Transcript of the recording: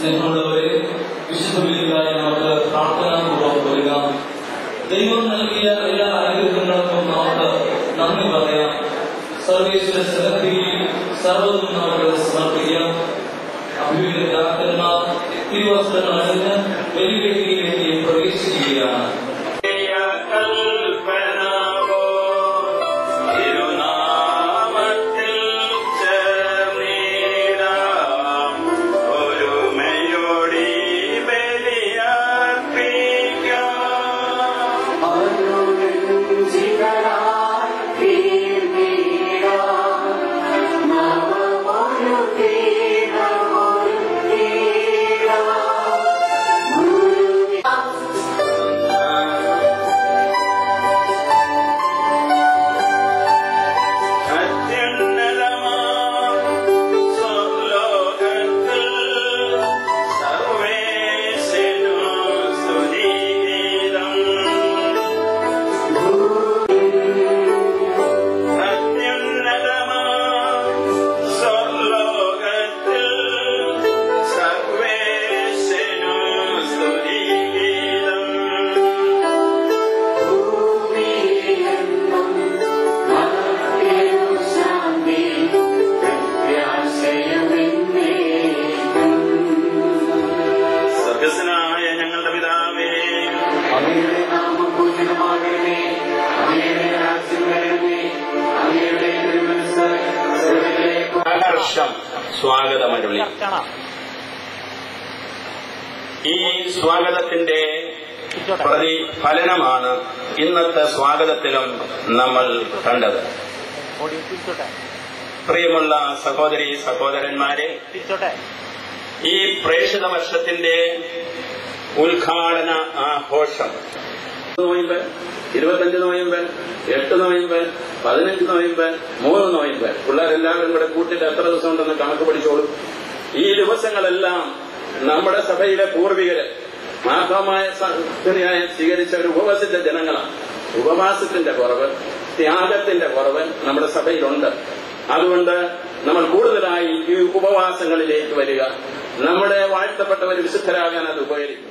സ്നേഹമുള്ളവരെ, വിശുദ്ധ നമുക്ക് പ്രാർത്ഥനാപൂർവ്വം ഒരുങ്ങാം. ദൈവം നൽകിയ എല്ലാ അനുഗ്രഹങ്ങൾക്കും നമുക്ക് നന്ദി പറയാം. സർവേശ്വര സന്നിധിയിൽ സർവ്വതും നമുക്ക് സമർപ്പിക്കാം. അഭിനന്ദനാഥന്മാർ തിരുവസ്ത്രങ്ങൾ അണിഞ്ഞ് ബലിവേദിയിലേക്ക് പ്രവേശിക്കുകയാണ്. സ്വാഗതമരുളി. ഈ സ്വാഗതത്തിന്റെ പ്രതിഫലനമാണ് ഇന്നത്തെ സ്വാഗതത്തിലും നമ്മൾ കണ്ടത്. പ്രിയമുള്ള സഹോദരി സഹോദരന്മാരെ, ഈ പ്രേക്ഷിത വർഷത്തിന്റെ ഉദ്ഘാടന ആഘോഷം നോയമ്പ്, 25 നോയമ്പ്, 8 നോയമ്പ്, 15 നോയമ്പ്, 3 നോയമ്പ്, പിള്ളേരെല്ലാവരും കൂടെ കൂട്ടിട്ട് എത്ര ദിവസം ഉണ്ടെന്ന് കണക്ക് പഠിച്ചോളും. ഈ ദിവസങ്ങളെല്ലാം നമ്മുടെ സഭയിലെ പൂർവികര് മാർഗമായ സ്വീകരിച്ചവർ ഉപവസിച്ച ജനങ്ങളാണ്. ഉപവാസത്തിന്റെ കുറവ്, ത്യാഗത്തിന്റെ കുറവ് നമ്മുടെ സഭയിലുണ്ട്. അതുകൊണ്ട് നമ്മൾ കൂടുതലായി ഈ ഉപവാസങ്ങളിലേക്ക് വരിക. നമ്മുടെ വാഴ്ത്തപ്പെട്ടവർ വിശുദ്ധരാകാൻ അത് ഉപകരിക്കും.